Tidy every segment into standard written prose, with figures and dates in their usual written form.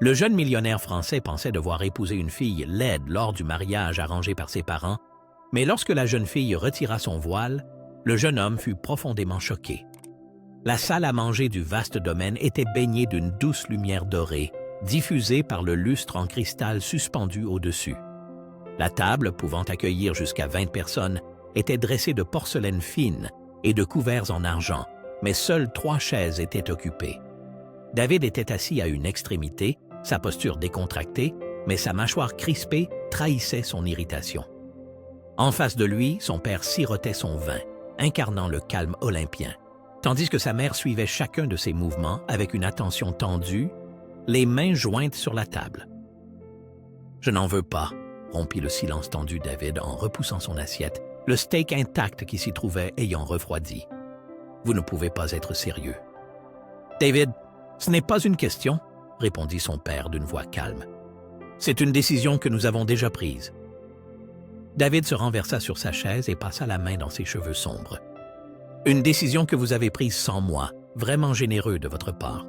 Le jeune millionnaire français pensait devoir épouser une fille laide lors du mariage arrangé par ses parents, mais lorsque la jeune fille retira son voile, le jeune homme fut profondément choqué. La salle à manger du vaste domaine était baignée d'une douce lumière dorée, diffusée par le lustre en cristal suspendu au-dessus. La table, pouvant accueillir jusqu'à 20 personnes, était dressée de porcelaine fine et de couverts en argent, mais seules 3 chaises étaient occupées. David était assis à une extrémité, sa posture décontractée, mais sa mâchoire crispée trahissait son irritation. En face de lui, son père sirotait son vin, incarnant le calme olympien, tandis que sa mère suivait chacun de ses mouvements avec une attention tendue, les mains jointes sur la table. « Je n'en veux pas », rompit le silence tendu David en repoussant son assiette, le steak intact qui s'y trouvait ayant refroidi. « Vous ne pouvez pas être sérieux. »« David, ce n'est pas une question, » répondit son père d'une voix calme. « C'est une décision que nous avons déjà prise. » David se renversa sur sa chaise et passa la main dans ses cheveux sombres. « Une décision que vous avez prise sans moi, vraiment généreux de votre part. »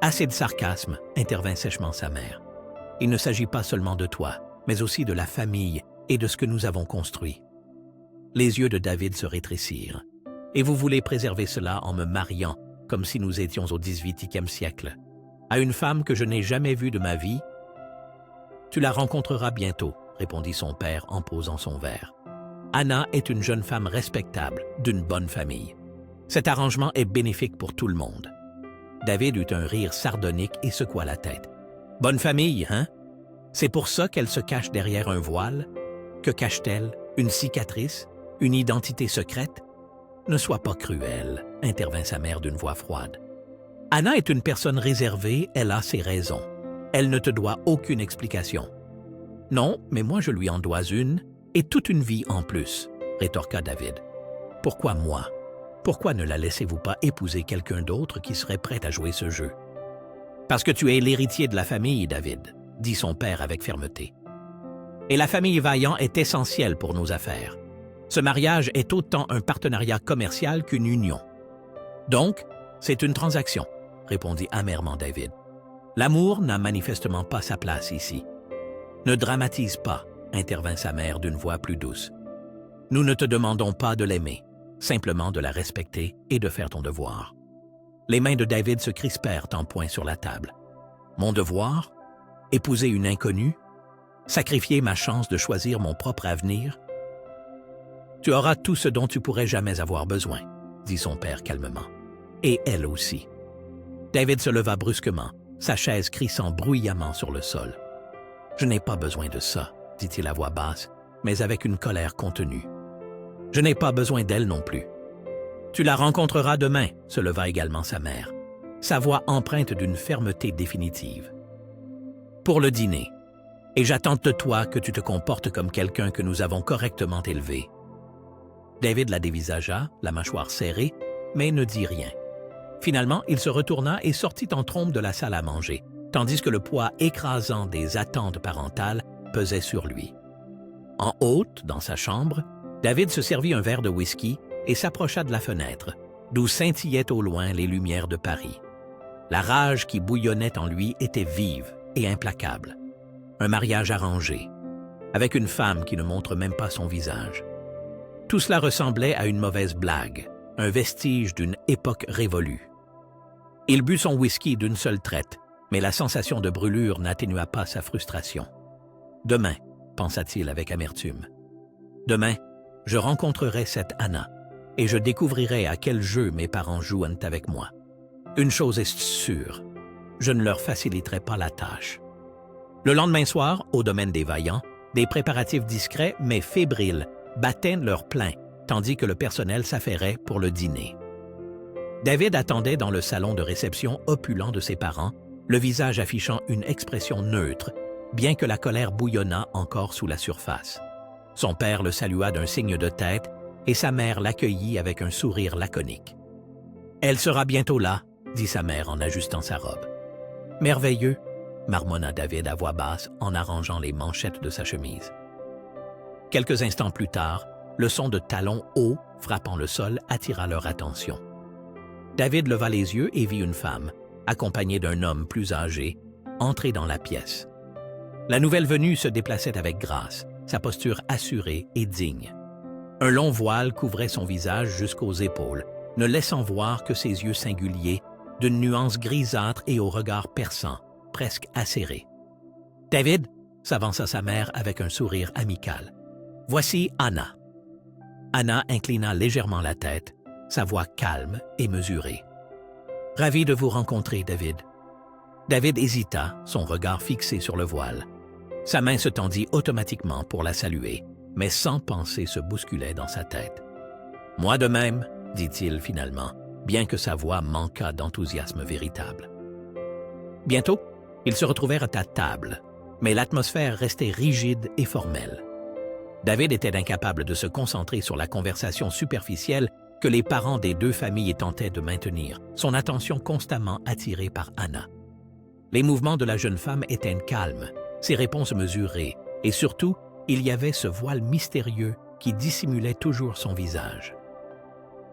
Assez de sarcasme, intervint sèchement sa mère. « Il ne s'agit pas seulement de toi, mais aussi de la famille et de ce que nous avons construit. » Les yeux de David se rétrécirent. « Et vous voulez préserver cela en me mariant, comme si nous étions au 18e siècle, à une femme que je n'ai jamais vue de ma vie? »« Tu la rencontreras bientôt, » répondit son père en posant son verre. « Anna est une jeune femme respectable, d'une bonne famille. Cet arrangement est bénéfique pour tout le monde. » David eut un rire sardonique et secoua la tête. « Bonne famille, hein? C'est pour ça qu'elle se cache derrière un voile? Que cache-t-elle? Une cicatrice? Une identité secrète? » « Ne sois pas cruel, » intervint sa mère d'une voix froide. « Anna est une personne réservée, elle a ses raisons. Elle ne te doit aucune explication. »« Non, mais moi je lui en dois une, et toute une vie en plus, » rétorqua David. « Pourquoi moi? Pourquoi ne la laissez-vous pas épouser quelqu'un d'autre qui serait prêt à jouer ce jeu? »« Parce que tu es l'héritier de la famille, David, » dit son père avec fermeté. « Et la famille Vaillant est essentielle pour nos affaires. Ce mariage est autant un partenariat commercial qu'une union. Donc, c'est une transaction, » répondit amèrement David. « L'amour n'a manifestement pas sa place ici. »« Ne dramatise pas, » intervint sa mère d'une voix plus douce. « Nous ne te demandons pas de l'aimer, simplement de la respecter et de faire ton devoir. » Les mains de David se crispèrent en poing sur la table. « Mon devoir? Épouser une inconnue? Sacrifier ma chance de choisir mon propre avenir? » « Tu auras tout ce dont tu pourrais jamais avoir besoin, » dit son père calmement. « Et elle aussi. » David se leva brusquement, sa chaise crissant bruyamment sur le sol. « Je n'ai pas besoin de ça, » dit-il à voix basse, mais avec une colère contenue. « Je n'ai pas besoin d'elle non plus. »« Tu la rencontreras demain, » se leva également sa mère, sa voix empreinte d'une fermeté définitive. « Pour le dîner. Et j'attends de toi que tu te comportes comme quelqu'un que nous avons correctement élevé. » David la dévisagea, la mâchoire serrée, mais ne dit rien. Finalement, il se retourna et sortit en trombe de la salle à manger, tandis que le poids écrasant des attentes parentales pesait sur lui. En haute, dans sa chambre, David se servit un verre de whisky et s'approcha de la fenêtre, d'où scintillaient au loin les lumières de Paris. La rage qui bouillonnait en lui était vive et implacable. Un mariage arrangé, avec une femme qui ne montre même pas son visage. Tout cela ressemblait à une mauvaise blague, un vestige d'une époque révolue. Il but son whisky d'une seule traite, mais la sensation de brûlure n'atténua pas sa frustration. « Demain, » pensa-t-il avec amertume, « demain, je rencontrerai cette Anna, et je découvrirai à quel jeu mes parents jouent avec moi. Une chose est sûre, je ne leur faciliterai pas la tâche. » Le lendemain soir, au domaine des Vaillants, des préparatifs discrets mais fébriles battaient leur plein, tandis que le personnel s'affairait pour le dîner. David attendait dans le salon de réception opulent de ses parents, le visage affichant une expression neutre, bien que la colère bouillonnât encore sous la surface. Son père le salua d'un signe de tête et sa mère l'accueillit avec un sourire laconique. « Elle sera bientôt là, » dit sa mère en ajustant sa robe. « Merveilleux, » marmonna David à voix basse en arrangeant les manchettes de sa chemise. Quelques instants plus tard, le son de talons hauts frappant le sol attira leur attention. David leva les yeux et vit une femme, accompagnée d'un homme plus âgé, entrer dans la pièce. La nouvelle venue se déplaçait avec grâce, sa posture assurée et digne. Un long voile couvrait son visage jusqu'aux épaules, ne laissant voir que ses yeux singuliers, d'une nuance grisâtre et au regard perçant, presque acéré. « David » s'avança sa mère avec un sourire amical. « Voici Anna. » Anna inclina légèrement la tête, sa voix calme et mesurée. « Ravi de vous rencontrer, David. » David hésita, son regard fixé sur le voile. Sa main se tendit automatiquement pour la saluer, mais sans penser se bousculait dans sa tête. « Moi de même, » dit-il finalement, bien que sa voix manquât d'enthousiasme véritable. Bientôt, ils se retrouvèrent à table, mais l'atmosphère restait rigide et formelle. David était incapable de se concentrer sur la conversation superficielle que les parents des deux familles tentaient de maintenir, son attention constamment attirée par Anna. Les mouvements de la jeune femme étaient calmes, ses réponses mesurées, et surtout, il y avait ce voile mystérieux qui dissimulait toujours son visage.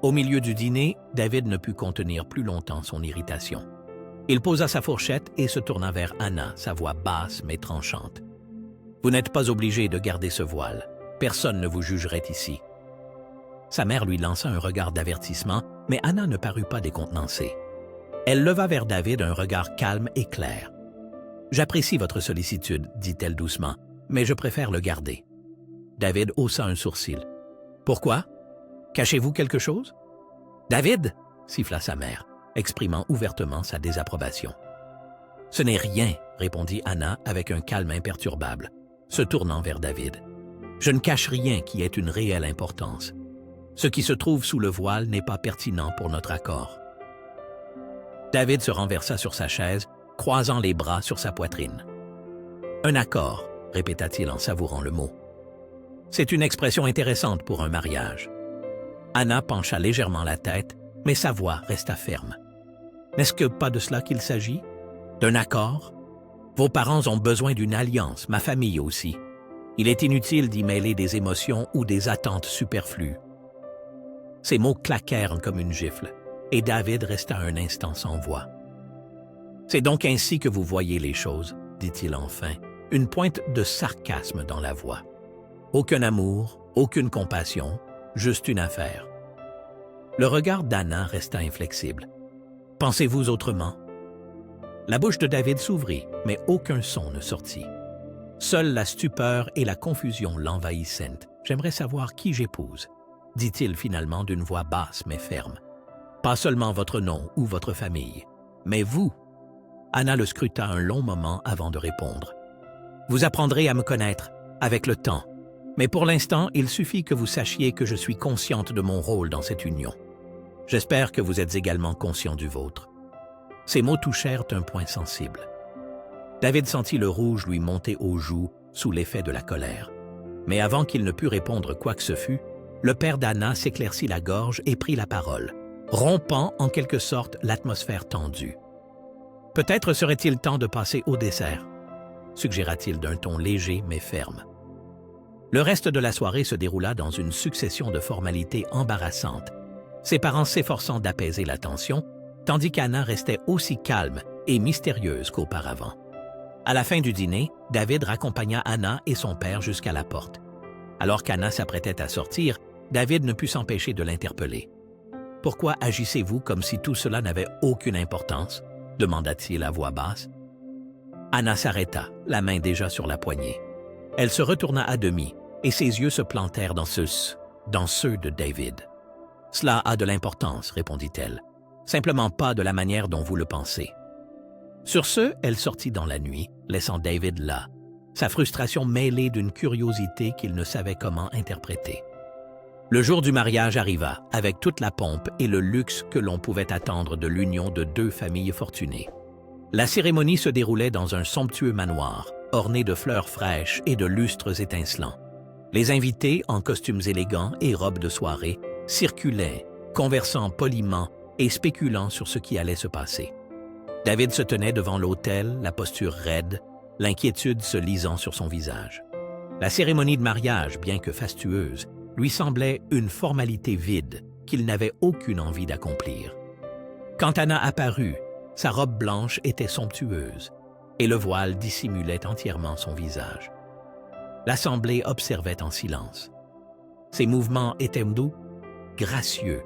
Au milieu du dîner, David ne put contenir plus longtemps son irritation. Il posa sa fourchette et se tourna vers Anna, sa voix basse mais tranchante. « Vous n'êtes pas obligé de garder ce voile. Personne ne vous jugerait ici. » Sa mère lui lança un regard d'avertissement, mais Anna ne parut pas décontenancée. Elle leva vers David un regard calme et clair. « J'apprécie votre sollicitude, dit-elle doucement, mais je préfère le garder. » David haussa un sourcil. « Pourquoi? Cachez-vous quelque chose? »« David !» siffla sa mère, exprimant ouvertement sa désapprobation. « Ce n'est rien, » répondit Anna avec un calme imperturbable, se tournant vers David. « Je ne cache rien qui ait une réelle importance. Ce qui se trouve sous le voile n'est pas pertinent pour notre accord. » David se renversa sur sa chaise, croisant les bras sur sa poitrine. « Un accord, » répéta-t-il en savourant le mot. « C'est une expression intéressante pour un mariage. » Anna pencha légèrement la tête, mais sa voix resta ferme. « N'est-ce que pas de cela qu'il s'agit? D'un accord? Vos parents ont besoin d'une alliance, ma famille aussi. Il est inutile d'y mêler des émotions ou des attentes superflues. » Ces mots claquèrent comme une gifle, et David resta un instant sans voix. « C'est donc ainsi que vous voyez les choses, » dit-il enfin, une pointe de sarcasme dans la voix. « Aucun amour, aucune compassion, juste une affaire. » Le regard d'Anna resta inflexible. « Pensez-vous autrement? » La bouche de David s'ouvrit, mais aucun son ne sortit. Seule la stupeur et la confusion l'envahissaient. « J'aimerais savoir qui j'épouse, » dit-il finalement d'une voix basse mais ferme. « Pas seulement votre nom ou votre famille, mais vous. » Anna le scruta un long moment avant de répondre. « Vous apprendrez à me connaître, avec le temps. Mais pour l'instant, il suffit que vous sachiez que je suis consciente de mon rôle dans cette union. J'espère que vous êtes également conscient du vôtre. » Ces mots touchèrent un point sensible. David sentit le rouge lui monter aux joues sous l'effet de la colère. Mais avant qu'il ne pût répondre quoi que ce fût, le père d'Anna s'éclaircit la gorge et prit la parole, rompant en quelque sorte l'atmosphère tendue. « Peut-être serait-il temps de passer au dessert, » suggéra-t-il d'un ton léger mais ferme. Le reste de la soirée se déroula dans une succession de formalités embarrassantes, ses parents s'efforçant d'apaiser la tension, tandis qu'Anna restait aussi calme et mystérieuse qu'auparavant. À la fin du dîner, David raccompagna Anna et son père jusqu'à la porte. Alors qu'Anna s'apprêtait à sortir, David ne put s'empêcher de l'interpeller. « Pourquoi agissez-vous comme si tout cela n'avait aucune importance ?» demanda-t-il à voix basse. Anna s'arrêta, la main déjà sur la poignée. Elle se retourna à demi, et ses yeux se plantèrent dans ceux de David. « Cela a de l'importance, » répondit-elle. « Simplement pas de la manière dont vous le pensez. » Sur ce, elle sortit dans la nuit, laissant David là, sa frustration mêlée d'une curiosité qu'il ne savait comment interpréter. Le jour du mariage arriva, avec toute la pompe et le luxe que l'on pouvait attendre de l'union de deux familles fortunées. La cérémonie se déroulait dans un somptueux manoir, orné de fleurs fraîches et de lustres étincelants. Les invités, en costumes élégants et robes de soirée, circulaient, conversant poliment et spéculant sur ce qui allait se passer. David se tenait devant l'autel, la posture raide, l'inquiétude se lisant sur son visage. La cérémonie de mariage, bien que fastueuse, lui semblait une formalité vide qu'il n'avait aucune envie d'accomplir. Quand Anna apparut, sa robe blanche était somptueuse. et le voile dissimulait entièrement son visage. L'assemblée observait en silence. Ses mouvements étaient doux, gracieux,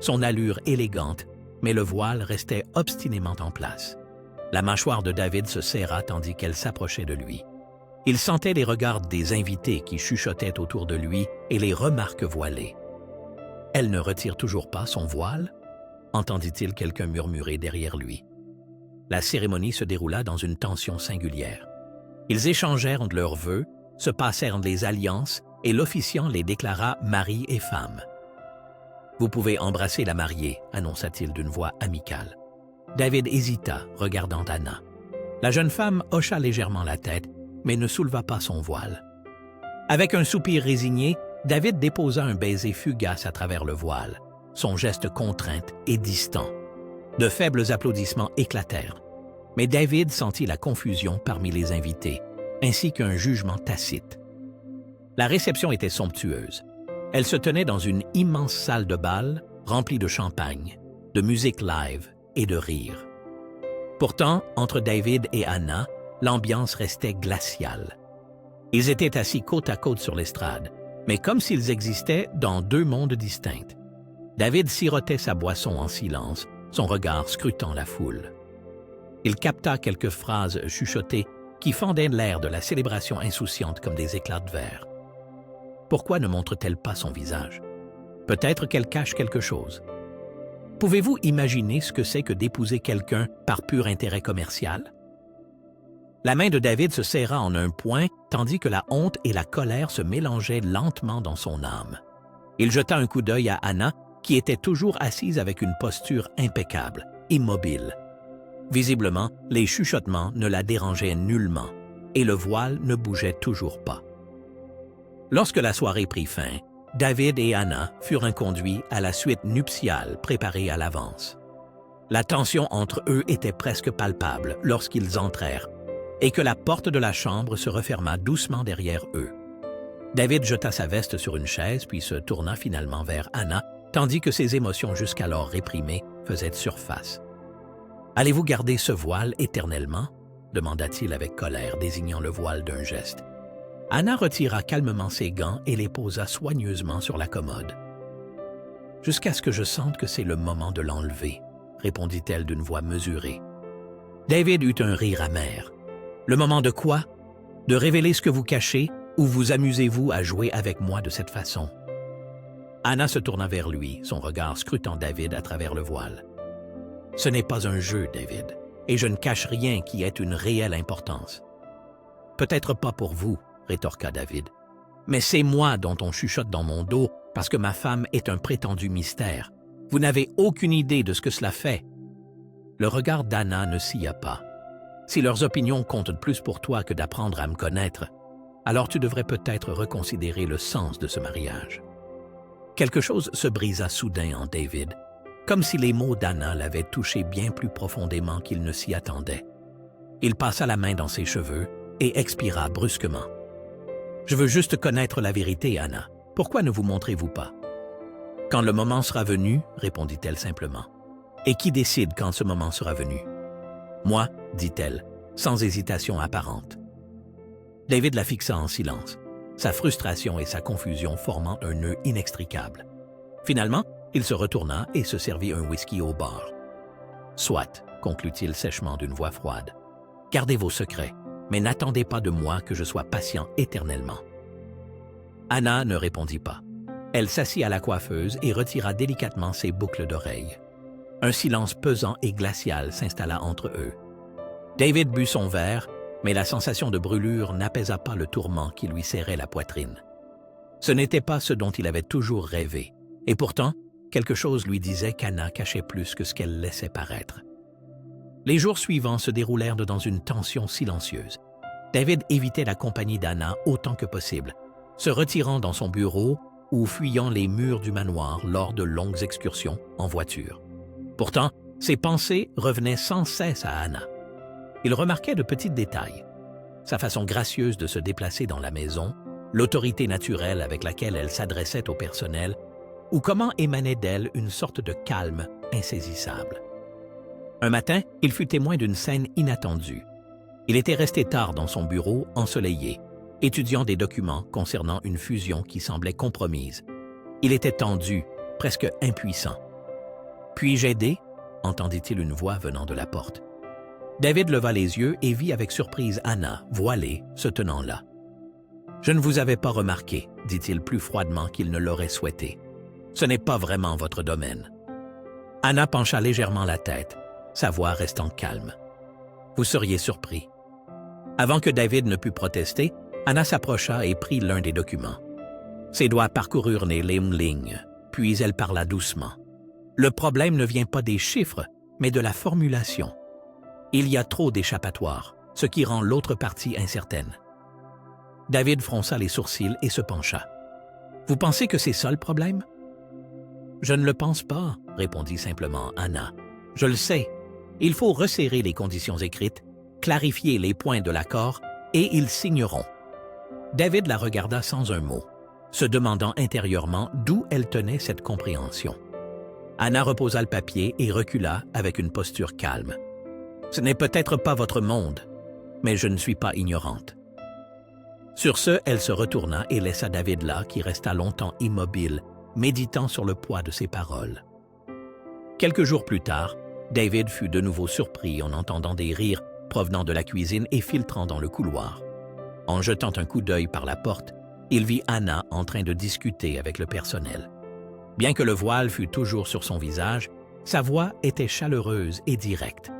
son allure élégante, mais le voile restait obstinément en place. La mâchoire de David se serra tandis qu'elle s'approchait de lui. Il sentait les regards des invités qui chuchotaient autour de lui et les remarques voilées. « Elle ne retire toujours pas son voile ?» entendit-il quelqu'un murmurer derrière lui. La cérémonie se déroula dans une tension singulière. Ils échangèrent leurs vœux, se passèrent les alliances et l'officiant les déclara mari et femme. « Vous pouvez embrasser la mariée », annonça-t-il d'une voix amicale. David hésita, regardant Anna. La jeune femme hocha légèrement la tête, mais ne souleva pas son voile. Avec un soupir résigné, David déposa un baiser fugace à travers le voile, son geste contraint et distant. De faibles applaudissements éclatèrent, mais David sentit la confusion parmi les invités, ainsi qu'un jugement tacite. La réception était somptueuse. Elle se tenait dans une immense salle de bal remplie de champagne, de musique live et de rire. Pourtant, entre David et Anna, l'ambiance restait glaciale. Ils étaient assis côte à côte sur l'estrade, mais comme s'ils existaient dans deux mondes distincts. David sirotait sa boisson en silence, son regard scrutant la foule. Il capta quelques phrases chuchotées qui fendaient l'air de la célébration insouciante comme des éclats de verre. Pourquoi ne montre-t-elle pas son visage? Peut-être qu'elle cache quelque chose. Pouvez-vous imaginer ce que c'est que d'épouser quelqu'un par pur intérêt commercial? La main de David se serra en un point, tandis que la honte et la colère se mélangeaient lentement dans son âme. Il jeta un coup d'œil à Anna, qui était toujours assise avec une posture impeccable, immobile. Visiblement, les chuchotements ne la dérangeaient nullement, et le voile ne bougeait toujours pas. Lorsque la soirée prit fin, David et Anna furent inconduits à la suite nuptiale préparée à l'avance. La tension entre eux était presque palpable lorsqu'ils entrèrent, et que la porte de la chambre se referma doucement derrière eux. David jeta sa veste sur une chaise puis se tourna finalement vers Anna, tandis que ses émotions jusqu'alors réprimées faisaient surface. « Allez-vous garder ce voile éternellement ?» demanda-t-il avec colère, désignant le voile d'un geste. Anna retira calmement ses gants et les posa soigneusement sur la commode. « Jusqu'à ce que je sente que c'est le moment de l'enlever », répondit-elle d'une voix mesurée. David eut un rire amer. « Le moment de quoi? De révéler ce que vous cachez ou vous amusez-vous à jouer avec moi de cette façon? » Anna se tourna vers lui, son regard scrutant David à travers le voile. « Ce n'est pas un jeu, David, et je ne cache rien qui ait une réelle importance. »« Peut-être pas pour vous, » rétorqua David. « Mais c'est moi dont on chuchote dans mon dos parce que ma femme est un prétendu mystère. Vous n'avez aucune idée de ce que cela fait. » Le regard d'Anna ne scia pas. « Si leurs opinions comptent plus pour toi que d'apprendre à me connaître, alors tu devrais peut-être reconsidérer le sens de ce mariage. » Quelque chose se brisa soudain en David, comme si les mots d'Anna l'avaient touché bien plus profondément qu'il ne s'y attendait. Il passa la main dans ses cheveux et expira brusquement. « Je veux juste connaître la vérité, Anna. Pourquoi ne vous montrez-vous pas? »« Quand le moment sera venu, répondit-elle simplement. « Et qui décide quand ce moment sera venu? »« Moi, dit-elle, sans hésitation apparente. » David la fixa en silence, sa frustration et sa confusion formant un nœud inextricable. Finalement, il se retourna et se servit un whisky au bar. « Soit, conclut-il sèchement d'une voix froide. « Gardez vos secrets, mais n'attendez pas de moi que je sois patient éternellement. » Anna ne répondit pas. Elle s'assit à la coiffeuse et retira délicatement ses boucles d'oreilles. Un silence pesant et glacial s'installa entre eux. David but son verre, mais la sensation de brûlure n'apaisa pas le tourment qui lui serrait la poitrine. Ce n'était pas ce dont il avait toujours rêvé, et pourtant, quelque chose lui disait qu'Anna cachait plus que ce qu'elle laissait paraître. Les jours suivants se déroulèrent dans une tension silencieuse. David évitait la compagnie d'Anna autant que possible, se retirant dans son bureau ou fuyant les murs du manoir lors de longues excursions en voiture. Pourtant, ses pensées revenaient sans cesse à Anna. Il remarquait de petits détails. Sa façon gracieuse de se déplacer dans la maison, l'autorité naturelle avec laquelle elle s'adressait au personnel, ou comment émanait d'elle une sorte de calme insaisissable. Un matin, il fut témoin d'une scène inattendue. Il était resté tard dans son bureau ensoleillé, étudiant des documents concernant une fusion qui semblait compromise. Il était tendu, presque impuissant. « Puis-je aider ?» entendit-il une voix venant de la porte. David leva les yeux et vit avec surprise Anna, voilée, se tenant là. « Je ne vous avais pas remarqué, » dit-il plus froidement qu'il ne l'aurait souhaité. « Ce n'est pas vraiment votre domaine. » Anna pencha légèrement la tête, sa voix restant calme. « Vous seriez surpris. » Avant que David ne pût protester, Anna s'approcha et prit l'un des documents. Ses doigts parcoururent les lignes, puis elle parla doucement. « Le problème ne vient pas des chiffres, mais de la formulation. Il y a trop d'échappatoires, ce qui rend l'autre partie incertaine. » David fronça les sourcils et se pencha. « Vous pensez que c'est ça le problème? » « Je ne le pense pas, » répondit simplement Anna. « Je le sais. Il faut resserrer les conditions écrites, clarifier les points de l'accord, et ils signeront. » David la regarda sans un mot, se demandant intérieurement d'où elle tenait cette compréhension. Anna reposa le papier et recula avec une posture calme. « Ce n'est peut-être pas votre monde, mais je ne suis pas ignorante. » Sur ce, elle se retourna et laissa David là, qui resta longtemps immobile, méditant sur le poids de ses paroles. Quelques jours plus tard, David fut de nouveau surpris en entendant des rires provenant de la cuisine et filtrant dans le couloir. En jetant un coup d'œil par la porte, il vit Anna en train de discuter avec le personnel. Bien que le voile fût toujours sur son visage, sa voix était chaleureuse et directe,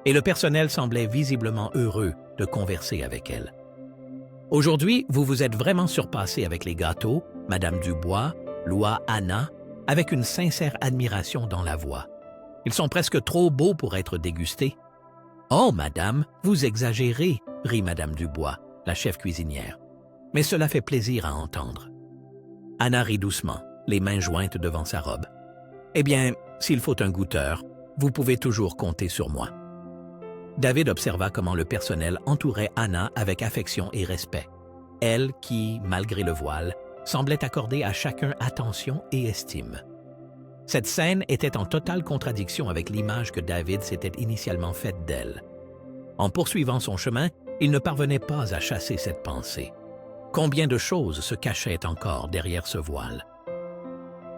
et le personnel semblait visiblement heureux de converser avec elle. « Aujourd'hui, vous vous êtes vraiment surpassé avec les gâteaux, Madame Dubois, loua Anna, avec une sincère admiration dans la voix. Ils sont presque trop beaux pour être dégustés. »« Oh, madame, vous exagérez, » rit Madame Dubois, la chef cuisinière. « Mais cela fait plaisir à entendre. » Anna rit doucement, les mains jointes devant sa robe. « Eh bien, s'il faut un goûteur, vous pouvez toujours compter sur moi. » David observa comment le personnel entourait Anna avec affection et respect. Elle qui, malgré le voile, semblait accorder à chacun attention et estime. Cette scène était en totale contradiction avec l'image que David s'était initialement faite d'elle. En poursuivant son chemin, il ne parvenait pas à chasser cette pensée. Combien de choses se cachaient encore derrière ce voile?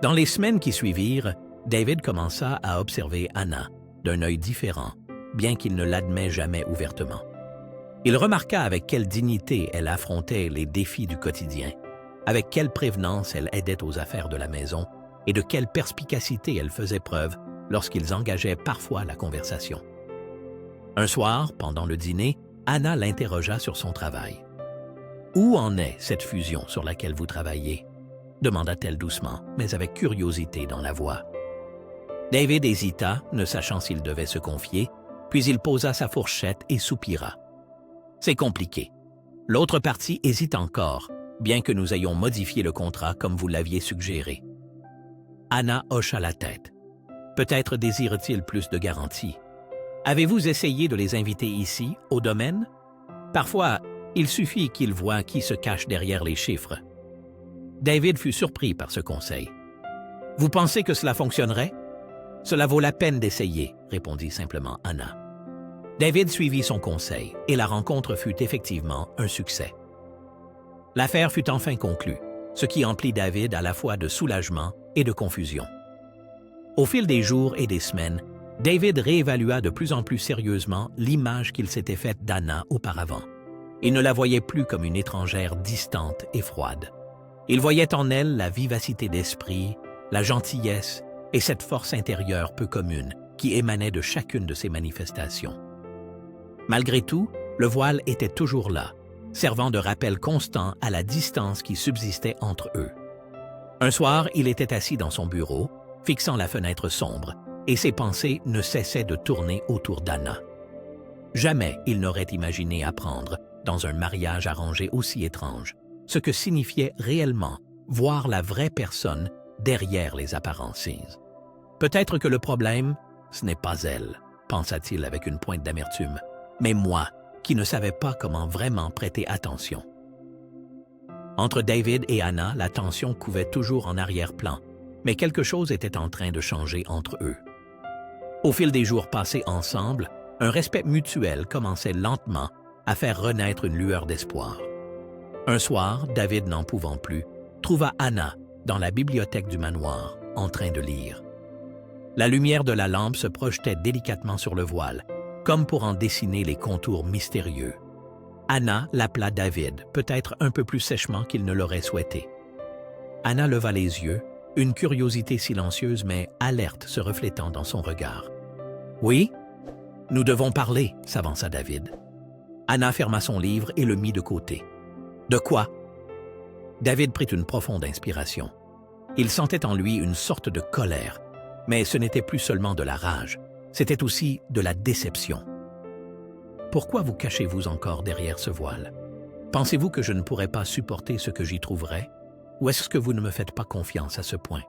Dans les semaines qui suivirent, David commença à observer Anna d'un œil différent, bien qu'il ne l'admette jamais ouvertement. Il remarqua avec quelle dignité elle affrontait les défis du quotidien, avec quelle prévenance elle aidait aux affaires de la maison et de quelle perspicacité elle faisait preuve lorsqu'ils engageaient parfois la conversation. Un soir, pendant le dîner, Anna l'interrogea sur son travail. « Où en est cette fusion sur laquelle vous travaillez ?» demanda-t-elle doucement, mais avec curiosité dans la voix. David hésita, ne sachant s'il devait se confier, puis il posa sa fourchette et soupira. « C'est compliqué. L'autre partie hésite encore, bien que nous ayons modifié le contrat comme vous l'aviez suggéré. » Anna hocha la tête. « Peut-être désire-t-il plus de garanties. Avez-vous essayé de les inviter ici, au domaine? Parfois, il suffit qu'ils voient qui se cache derrière les chiffres. » David fut surpris par ce conseil. « Vous pensez que cela fonctionnerait? » « Cela vaut la peine d'essayer, » répondit simplement Anna. David suivit son conseil et la rencontre fut effectivement un succès. L'affaire fut enfin conclue, ce qui emplit David à la fois de soulagement et de confusion. Au fil des jours et des semaines, David réévalua de plus en plus sérieusement l'image qu'il s'était faite d'Anna auparavant. Il ne la voyait plus comme une étrangère distante et froide. Il voyait en elle la vivacité d'esprit, la gentillesse et cette force intérieure peu commune qui émanait de chacune de ses manifestations. Malgré tout, le voile était toujours là, servant de rappel constant à la distance qui subsistait entre eux. Un soir, il était assis dans son bureau, fixant la fenêtre sombre, et ses pensées ne cessaient de tourner autour d'Anna. Jamais il n'aurait imaginé apprendre, dans un mariage arrangé aussi étrange, ce que signifiait réellement voir la vraie personne derrière les apparences. Peut-être que le problème, ce n'est pas elle, pensa-t-il avec une pointe d'amertume, mais moi, qui ne savais pas comment vraiment prêter attention. Entre David et Anna, la tension couvait toujours en arrière-plan, mais quelque chose était en train de changer entre eux. Au fil des jours passés ensemble, un respect mutuel commençait lentement à faire renaître une lueur d'espoir. Un soir, David, n'en pouvant plus, trouva Anna dans la bibliothèque du manoir, en train de lire. La lumière de la lampe se projetait délicatement sur le voile, comme pour en dessiner les contours mystérieux. Anna l'appela David, peut-être un peu plus sèchement qu'il ne l'aurait souhaité. Anna leva les yeux, une curiosité silencieuse mais alerte se reflétant dans son regard. « Oui, nous devons parler, » s'avança David. Anna ferma son livre et le mit de côté. « De quoi ?» David prit une profonde inspiration. Il sentait en lui une sorte de colère, mais ce n'était plus seulement de la rage, c'était aussi de la déception. « Pourquoi vous cachez-vous encore derrière ce voile? Pensez-vous que je ne pourrais pas supporter ce que j'y trouverais? Ou est-ce que vous ne me faites pas confiance à ce point? »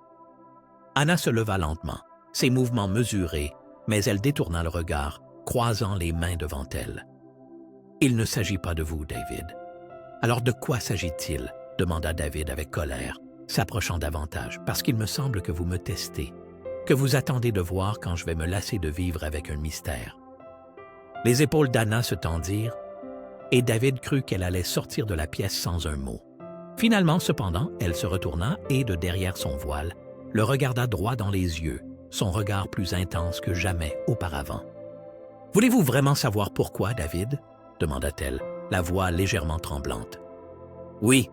Anna se leva lentement, ses mouvements mesurés, mais elle détourna le regard, croisant les mains devant elle. « Il ne s'agit pas de vous, David. »« Alors de quoi s'agit-il? » demanda David avec colère, s'approchant davantage, « parce qu'il me semble que vous me testez, que vous attendez de voir quand je vais me lasser de vivre avec un mystère. » Les épaules d'Anna se tendirent, et David crut qu'elle allait sortir de la pièce sans un mot. Finalement, cependant, elle se retourna et, de derrière son voile, le regarda droit dans les yeux, son regard plus intense que jamais auparavant. « Voulez-vous vraiment savoir pourquoi, David? » demanda-t-elle, la voix légèrement tremblante. « Oui, »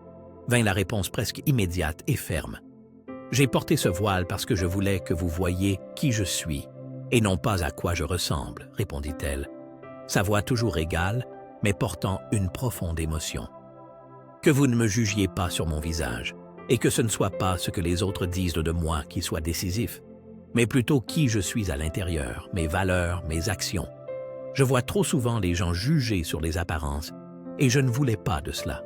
vint la réponse presque immédiate et ferme. « J'ai porté ce voile parce que je voulais que vous voyiez qui je suis, et non pas à quoi je ressemble, » répondit-elle, sa voix toujours égale, mais portant une profonde émotion. « Que vous ne me jugiez pas sur mon visage, et que ce ne soit pas ce que les autres disent de moi qui soit décisif, mais plutôt qui je suis à l'intérieur, mes valeurs, mes actions. Je vois trop souvent les gens juger sur les apparences, et je ne voulais pas de cela. »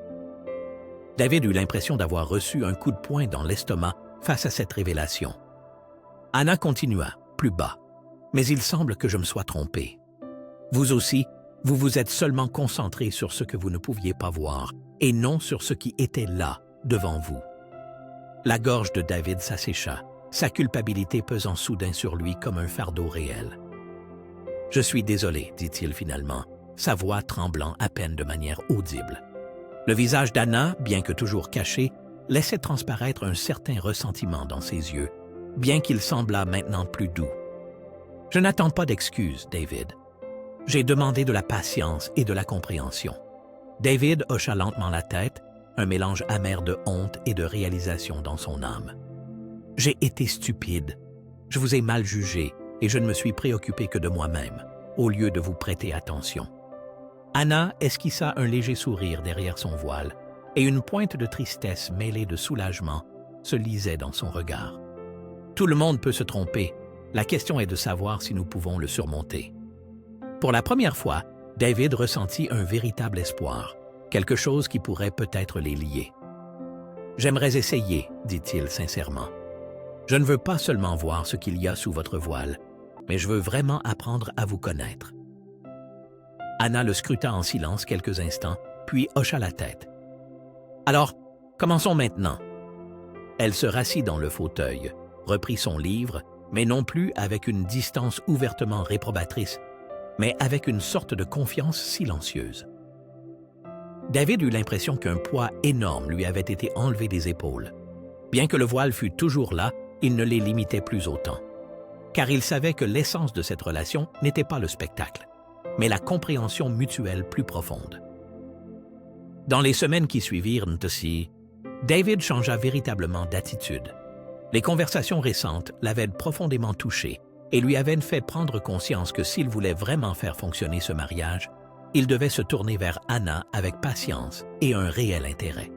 David eut l'impression d'avoir reçu un coup de poing dans l'estomac face à cette révélation. Anna continua, plus bas. « Mais il semble que je me sois trompé. Vous aussi, vous vous êtes seulement concentré sur ce que vous ne pouviez pas voir, et non sur ce qui était là, devant vous. » La gorge de David s'assécha, sa culpabilité pesant soudain sur lui comme un fardeau réel. « Je suis désolé, » dit-il finalement, sa voix tremblant à peine de manière audible. Le visage d'Anna, bien que toujours caché, laissait transparaître un certain ressentiment dans ses yeux, bien qu'il semblât maintenant plus doux. « Je n'attends pas d'excuses, David. J'ai demandé de la patience et de la compréhension. » David hocha lentement la tête, un mélange amer de honte et de réalisation dans son âme. « J'ai été stupide. Je vous ai mal jugé et je ne me suis préoccupé que de moi-même, au lieu de vous prêter attention. » Anna esquissa un léger sourire derrière son voile, et une pointe de tristesse mêlée de soulagement se lisait dans son regard. « Tout le monde peut se tromper. La question est de savoir si nous pouvons le surmonter. » Pour la première fois, David ressentit un véritable espoir, quelque chose qui pourrait peut-être les lier. « J'aimerais essayer, » dit-il sincèrement. « Je ne veux pas seulement voir ce qu'il y a sous votre voile, mais je veux vraiment apprendre à vous connaître. » Anna le scruta en silence quelques instants, puis hocha la tête. « Alors, commençons maintenant. » Elle se rassit dans le fauteuil, reprit son livre, mais non plus avec une distance ouvertement réprobatrice, mais avec une sorte de confiance silencieuse. David eut l'impression qu'un poids énorme lui avait été enlevé des épaules. Bien que le voile fût toujours là, il ne les limitait plus autant. Car il savait que l'essence de cette relation n'était pas le spectacle, mais la compréhension mutuelle plus profonde. Dans les semaines qui suivirent aussi, David changea véritablement d'attitude. Les conversations récentes l'avaient profondément touché et lui avaient fait prendre conscience que s'il voulait vraiment faire fonctionner ce mariage, il devait se tourner vers Anna avec patience et un réel intérêt.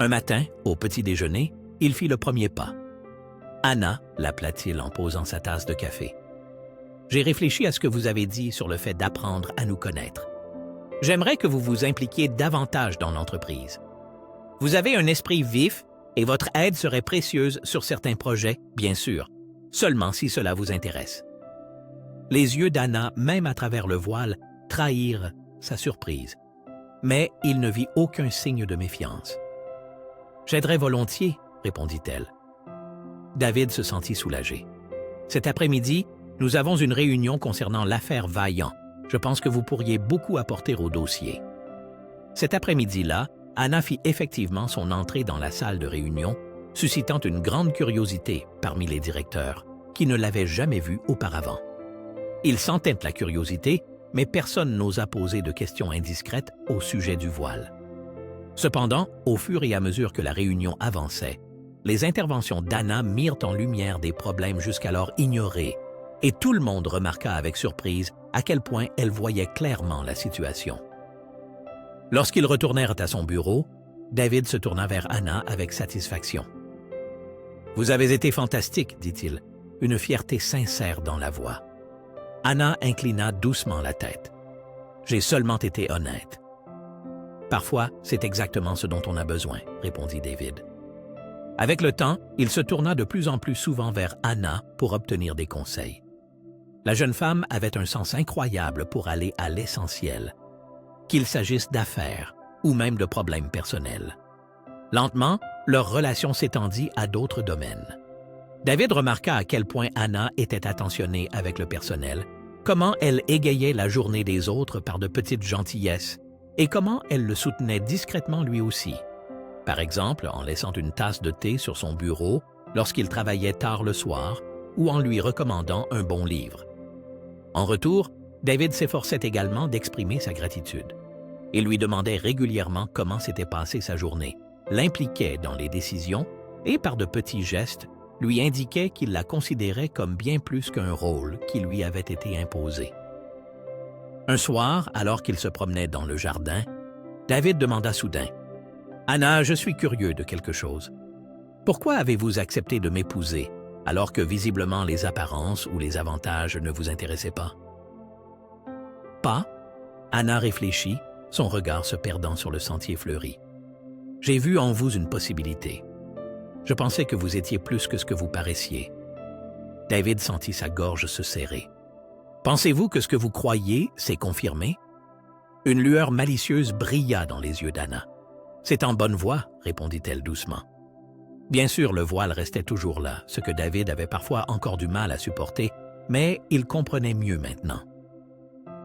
Un matin, au petit déjeuner, il fit le premier pas. « Anna » l'appela-t-il en posant sa tasse de café. « J'ai réfléchi à ce que vous avez dit sur le fait d'apprendre à nous connaître. J'aimerais que vous vous impliquiez davantage dans l'entreprise. Vous avez un esprit vif et votre aide serait précieuse sur certains projets, bien sûr, seulement si cela vous intéresse. » Les yeux d'Anna, même à travers le voile, trahirent sa surprise, mais il ne vit aucun signe de méfiance. « J'aiderais volontiers, » répondit-elle. David se sentit soulagé. « Cet après-midi, nous avons une réunion concernant l'affaire Vaillant. Je pense que vous pourriez beaucoup apporter au dossier. » Cet après-midi-là, Anna fit effectivement son entrée dans la salle de réunion, suscitant une grande curiosité parmi les directeurs, qui ne l'avaient jamais vue auparavant. Ils sentaient la curiosité, mais personne n'osa poser de questions indiscrètes au sujet du voile. Cependant, au fur et à mesure que la réunion avançait, les interventions d'Anna mirent en lumière des problèmes jusqu'alors ignorés, et tout le monde remarqua avec surprise à quel point elle voyait clairement la situation. Lorsqu'ils retournèrent à son bureau, David se tourna vers Anna avec satisfaction. « Vous avez été fantastique, dit-il, une fierté sincère dans la voix. » Anna inclina doucement la tête. « J'ai seulement été honnête. »« Parfois, c'est exactement ce dont on a besoin, » répondit David. Avec le temps, il se tourna de plus en plus souvent vers Anna pour obtenir des conseils. La jeune femme avait un sens incroyable pour aller à l'essentiel, qu'il s'agisse d'affaires ou même de problèmes personnels. Lentement, leur relation s'étendit à d'autres domaines. David remarqua à quel point Anna était attentionnée avec le personnel, comment elle égayait la journée des autres par de petites gentillesses et comment elle le soutenait discrètement lui aussi. Par exemple, en laissant une tasse de thé sur son bureau lorsqu'il travaillait tard le soir ou en lui recommandant un bon livre. En retour, David s'efforçait également d'exprimer sa gratitude. Il lui demandait régulièrement comment s'était passée sa journée, l'impliquait dans les décisions et, par de petits gestes, lui indiquait qu'il la considérait comme bien plus qu'un rôle qui lui avait été imposé. Un soir, alors qu'il se promenait dans le jardin, David demanda soudain « Anna, je suis curieux de quelque chose. Pourquoi avez-vous accepté de m'épouser alors que visiblement les apparences ou les avantages ne vous intéressaient pas? » « Pas ?» Anna réfléchit, son regard se perdant sur le sentier fleuri. « J'ai vu en vous une possibilité. Je pensais que vous étiez plus que ce que vous paraissiez. » David sentit sa gorge se serrer. « Pensez-vous que ce que vous croyez s'est confirmé? » Une lueur malicieuse brilla dans les yeux d'Anna. « C'est en bonne voie, » répondit-elle doucement. Bien sûr, le voile restait toujours là, ce que David avait parfois encore du mal à supporter, mais il comprenait mieux maintenant.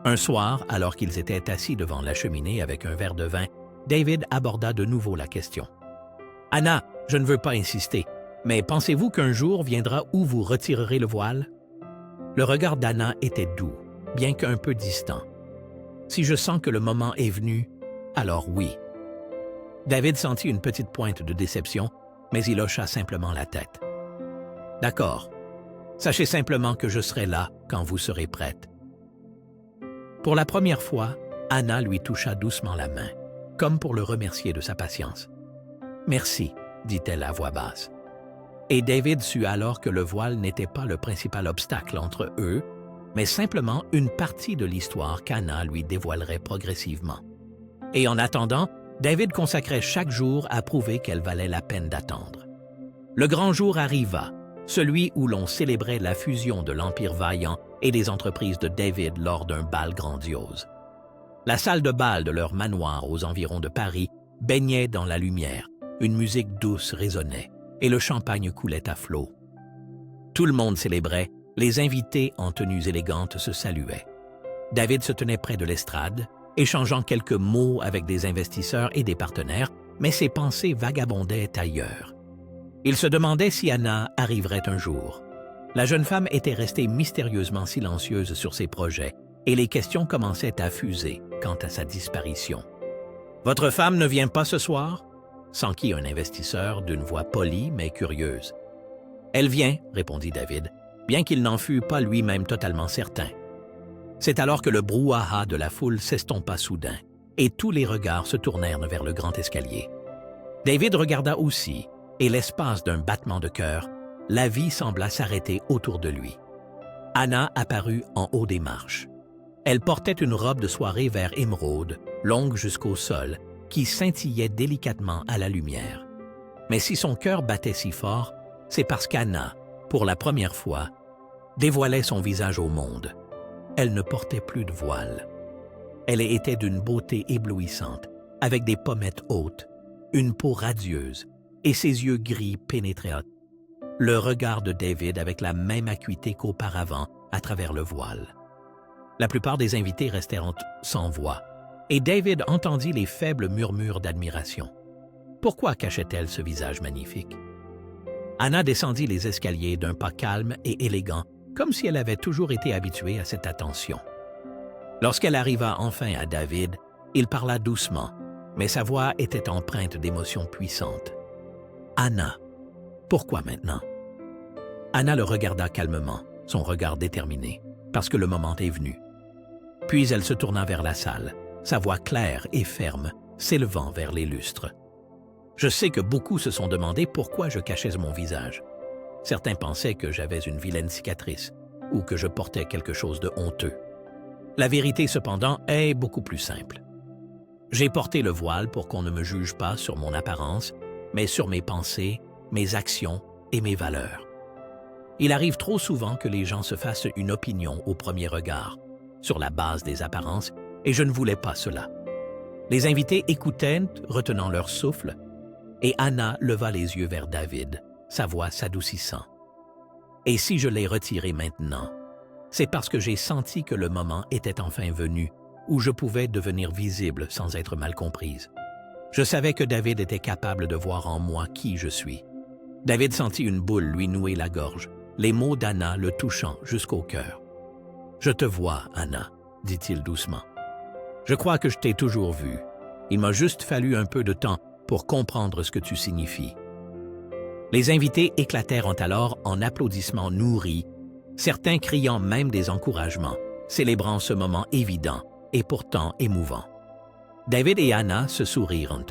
Un soir, alors qu'ils étaient assis devant la cheminée avec un verre de vin, David aborda de nouveau la question. « Anna, je ne veux pas insister, mais pensez-vous qu'un jour viendra où vous retirerez le voile? » Le regard d'Anna était doux, bien qu'un peu distant. « Si je sens que le moment est venu, alors oui. » David sentit une petite pointe de déception, mais il hocha simplement la tête. « D'accord. Sachez simplement que je serai là quand vous serez prête. » Pour la première fois, Anna lui toucha doucement la main, comme pour le remercier de sa patience. « Merci, » dit-elle à voix basse. Et David sut alors que le voile n'était pas le principal obstacle entre eux, mais simplement une partie de l'histoire qu'Anna lui dévoilerait progressivement. Et en attendant, David consacrait chaque jour à prouver qu'elle valait la peine d'attendre. Le grand jour arriva, celui où l'on célébrait la fusion de l'Empire vaillant et des entreprises de David lors d'un bal grandiose. La salle de bal de leur manoir aux environs de Paris baignait dans la lumière, une musique douce résonnait, et le champagne coulait à flots. Tout le monde célébrait, les invités en tenues élégantes se saluaient. David se tenait près de l'estrade, échangeant quelques mots avec des investisseurs et des partenaires, mais ses pensées vagabondaient ailleurs. Il se demandait si Anna arriverait un jour. La jeune femme était restée mystérieusement silencieuse sur ses projets, et les questions commençaient à fuser quant à sa disparition. « Votre femme ne vient pas ce soir ?» s'enquit un investisseur d'une voix polie mais curieuse. « Elle vient, » répondit David, bien qu'il n'en fût pas lui-même totalement certain. C'est alors que le brouhaha de la foule s'estompa soudain, et tous les regards se tournèrent vers le grand escalier. David regarda aussi, et l'espace d'un battement de cœur, la vie sembla s'arrêter autour de lui. Anna apparut en haut des marches. Elle portait une robe de soirée vert émeraude, longue jusqu'au sol, qui scintillait délicatement à la lumière. Mais si son cœur battait si fort, c'est parce qu'Anna, pour la première fois, dévoilait son visage au monde. Elle ne portait plus de voile. Elle était d'une beauté éblouissante, avec des pommettes hautes, une peau radieuse, et ses yeux gris pénétraient le regard de David avec la même acuité qu'auparavant à travers le voile. La plupart des invités restèrent sans voix, et David entendit les faibles murmures d'admiration. Pourquoi cachait-elle ce visage magnifique? Anna descendit les escaliers d'un pas calme et élégant, comme si elle avait toujours été habituée à cette attention. Lorsqu'elle arriva enfin à David, il parla doucement, mais sa voix était empreinte d'émotions puissantes. « Anna, pourquoi maintenant? » Anna le regarda calmement, son regard déterminé, parce que le moment est venu. Puis elle se tourna vers la salle, sa voix claire et ferme, s'élevant vers les lustres. Je sais que beaucoup se sont demandé pourquoi je cachais mon visage. Certains pensaient que j'avais une vilaine cicatrice ou que je portais quelque chose de honteux. La vérité, cependant, est beaucoup plus simple. J'ai porté le voile pour qu'on ne me juge pas sur mon apparence, mais sur mes pensées, mes actions et mes valeurs. Il arrive trop souvent que les gens se fassent une opinion au premier regard, sur la base des apparences, et je ne voulais pas cela. Les invités écoutaient, retenant leur souffle, et Anna leva les yeux vers David, sa voix s'adoucissant. Et si je l'ai retiré maintenant, c'est parce que j'ai senti que le moment était enfin venu, où je pouvais devenir visible sans être mal comprise. Je savais que David était capable de voir en moi qui je suis. David sentit une boule lui nouer la gorge, les mots d'Anna le touchant jusqu'au cœur. « Je te vois, Anna, » dit-il doucement. « Je crois que je t'ai toujours vue. Il m'a juste fallu un peu de temps pour comprendre ce que tu signifies. » Les invités éclatèrent alors en applaudissements nourris, certains criant même des encouragements, célébrant ce moment évident et pourtant émouvant. David et Anna se sourirent,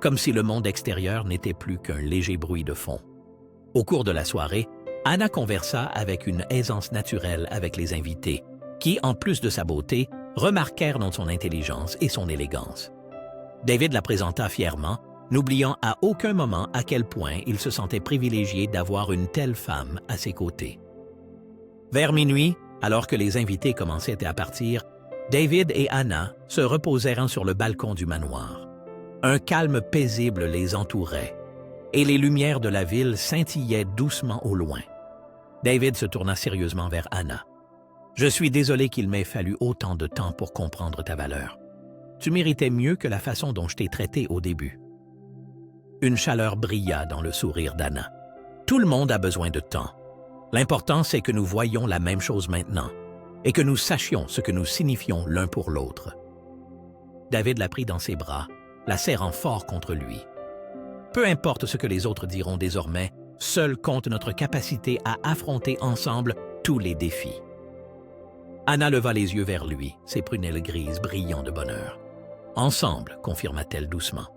comme si le monde extérieur n'était plus qu'un léger bruit de fond. Au cours de la soirée, Anna conversa avec une aisance naturelle avec les invités, qui, en plus de sa beauté, remarquèrent dans son intelligence et son élégance. David la présenta fièrement, n'oubliant à aucun moment à quel point il se sentait privilégié d'avoir une telle femme à ses côtés. Vers minuit, alors que les invités commençaient à partir, David et Anna se reposèrent sur le balcon du manoir. Un calme paisible les entourait, et les lumières de la ville scintillaient doucement au loin. David se tourna sérieusement vers Anna. « Je suis désolé qu'il m'ait fallu autant de temps pour comprendre ta valeur. Tu méritais mieux que la façon dont je t'ai traité au début. » Une chaleur brilla dans le sourire d'Anna. « Tout le monde a besoin de temps. L'important, c'est que nous voyions la même chose maintenant et que nous sachions ce que nous signifions l'un pour l'autre. » David la prit dans ses bras, la serrant fort contre lui. « Peu importe ce que les autres diront désormais, seul compte notre capacité à affronter ensemble tous les défis. » Anna leva les yeux vers lui, ses prunelles grises brillant de bonheur. « Ensemble, » confirma-t-elle doucement.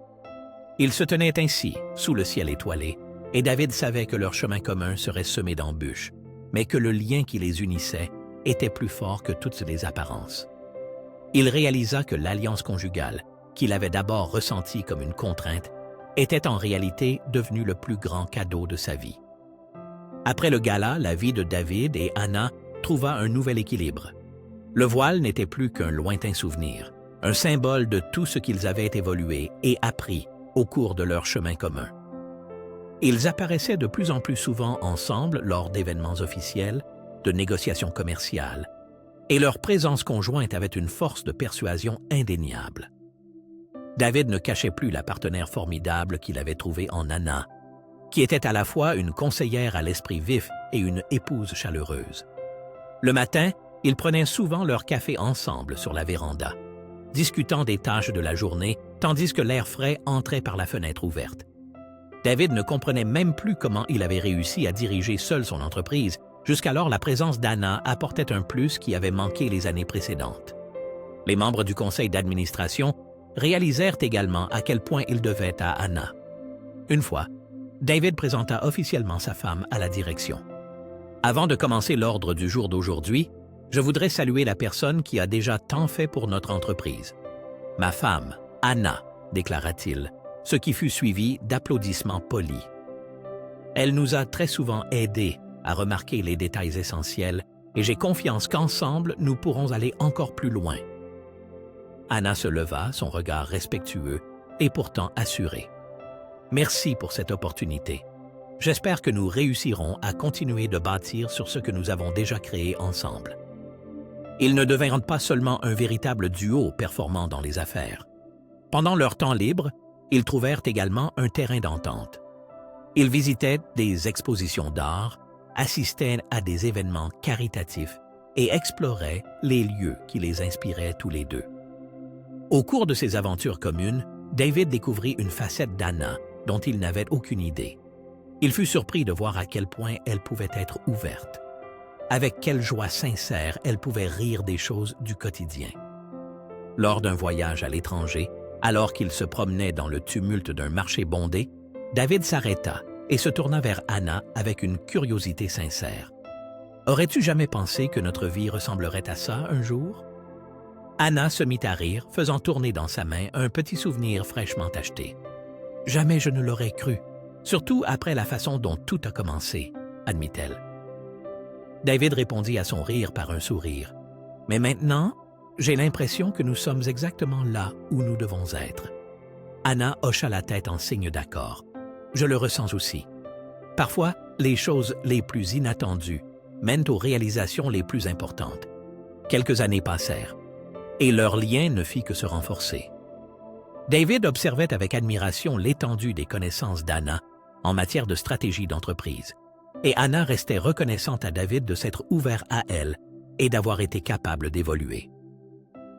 Ils se tenaient ainsi, sous le ciel étoilé, et David savait que leur chemin commun serait semé d'embûches, mais que le lien qui les unissait était plus fort que toutes les apparences. Il réalisa que l'alliance conjugale, qu'il avait d'abord ressentie comme une contrainte, était en réalité devenue le plus grand cadeau de sa vie. Après le gala, la vie de David et Anna trouva un nouvel équilibre. Le voile n'était plus qu'un lointain souvenir, un symbole de tout ce qu'ils avaient évolué et appris au cours de leur chemin commun. Ils apparaissaient de plus en plus souvent ensemble lors d'événements officiels, de négociations commerciales, et leur présence conjointe avait une force de persuasion indéniable. David ne cachait plus la partenaire formidable qu'il avait trouvée en Anna, qui était à la fois une conseillère à l'esprit vif et une épouse chaleureuse. Le matin, ils prenaient souvent leur café ensemble sur la véranda, discutant des tâches de la journée, tandis que l'air frais entrait par la fenêtre ouverte. David ne comprenait même plus comment il avait réussi à diriger seul son entreprise. Jusqu'alors, la présence d'Anna apportait un plus qui avait manqué les années précédentes. Les membres du conseil d'administration réalisèrent également à quel point ils devaient à Anna. Une fois, David présenta officiellement sa femme à la direction. « Avant de commencer l'ordre du jour d'aujourd'hui, je voudrais saluer la personne qui a déjà tant fait pour notre entreprise. Ma femme, Anna, déclara-t-il, ce qui fut suivi d'applaudissements polis. Elle nous a très souvent aidés à remarquer les détails essentiels et j'ai confiance qu'ensemble, nous pourrons aller encore plus loin. » Anna se leva, son regard respectueux et pourtant assuré. « Merci pour cette opportunité. J'espère que nous réussirons à continuer de bâtir sur ce que nous avons déjà créé ensemble. » Ils ne devinrent pas seulement un véritable duo performant dans les affaires. Pendant leur temps libre, ils trouvèrent également un terrain d'entente. Ils visitaient des expositions d'art, assistaient à des événements caritatifs et exploraient les lieux qui les inspiraient tous les deux. Au cours de ces aventures communes, David découvrit une facette d'Anna dont il n'avait aucune idée. Il fut surpris de voir à quel point elle pouvait être ouverte. Avec quelle joie sincère elle pouvait rire des choses du quotidien. Lors d'un voyage à l'étranger, alors qu'il se promenait dans le tumulte d'un marché bondé, David s'arrêta et se tourna vers Anna avec une curiosité sincère. « Aurais-tu jamais pensé que notre vie ressemblerait à ça un jour? » Anna se mit à rire, faisant tourner dans sa main un petit souvenir fraîchement acheté. « Jamais je ne l'aurais cru, surtout après la façon dont tout a commencé, » admit-elle. David répondit à son rire par un sourire. « Mais maintenant, j'ai l'impression que nous sommes exactement là où nous devons être. » Anna hocha la tête en signe d'accord. « Je le ressens aussi. Parfois, les choses les plus inattendues mènent aux réalisations les plus importantes. » Quelques années passèrent, et leur lien ne fit que se renforcer. David observait avec admiration l'étendue des connaissances d'Anna en matière de stratégie d'entreprise, et Anna restait reconnaissante à David de s'être ouvert à elle et d'avoir été capable d'évoluer.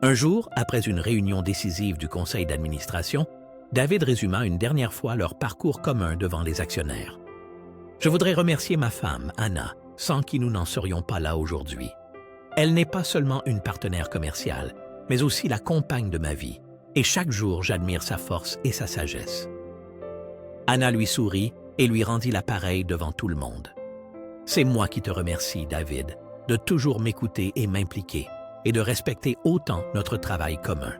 Un jour, après une réunion décisive du conseil d'administration, David résuma une dernière fois leur parcours commun devant les actionnaires. « Je voudrais remercier ma femme, Anna, sans qui nous n'en serions pas là aujourd'hui. Elle n'est pas seulement une partenaire commerciale, mais aussi la compagne de ma vie, et chaque jour j'admire sa force et sa sagesse. » Anna lui sourit et lui rendit l'appareil devant tout le monde. « C'est moi qui te remercie, David, de toujours m'écouter et m'impliquer, et de respecter autant notre travail commun. »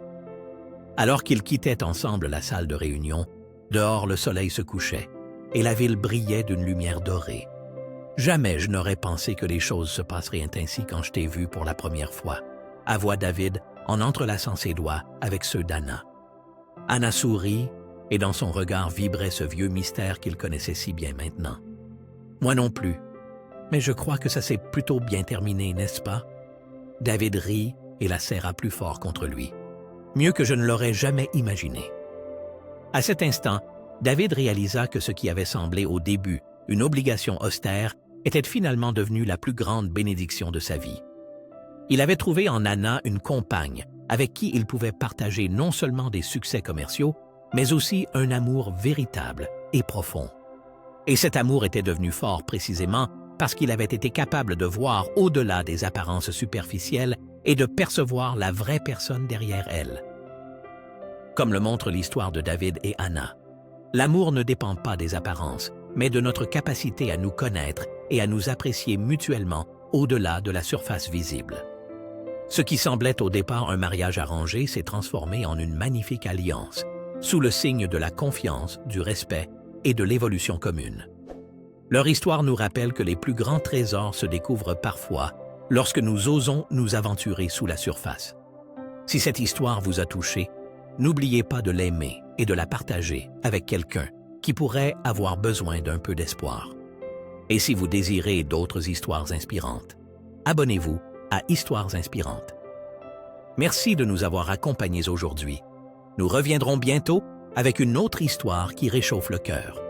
Alors qu'ils quittaient ensemble la salle de réunion, dehors le soleil se couchait, et la ville brillait d'une lumière dorée. « Jamais je n'aurais pensé que les choses se passeraient ainsi quand je t'ai vu pour la première fois, » avoua David en entrelaçant ses doigts avec ceux d'Anna. Anna sourit, et dans son regard vibrait ce vieux mystère qu'il connaissait si bien maintenant. « Moi non plus, mais je crois que ça s'est plutôt bien terminé, n'est-ce pas? » David rit et la serra plus fort contre lui. « Mieux que je ne l'aurais jamais imaginé. » À cet instant, David réalisa que ce qui avait semblé au début une obligation austère était finalement devenu la plus grande bénédiction de sa vie. Il avait trouvé en Anna une compagne avec qui il pouvait partager non seulement des succès commerciaux, mais aussi un amour véritable et profond. Et cet amour était devenu fort précisément parce qu'il avait été capable de voir au-delà des apparences superficielles et de percevoir la vraie personne derrière elle. Comme le montre l'histoire de David et Anna, l'amour ne dépend pas des apparences, mais de notre capacité à nous connaître et à nous apprécier mutuellement au-delà de la surface visible. Ce qui semblait au départ un mariage arrangé s'est transformé en une magnifique alliance, sous le signe de la confiance, du respect et de l'évolution commune. Leur histoire nous rappelle que les plus grands trésors se découvrent parfois lorsque nous osons nous aventurer sous la surface. Si cette histoire vous a touché, n'oubliez pas de l'aimer et de la partager avec quelqu'un qui pourrait avoir besoin d'un peu d'espoir. Et si vous désirez d'autres histoires inspirantes, abonnez-vous à Histoires inspirantes. Merci de nous avoir accompagnés aujourd'hui. Nous reviendrons bientôt avec une autre histoire qui réchauffe le cœur.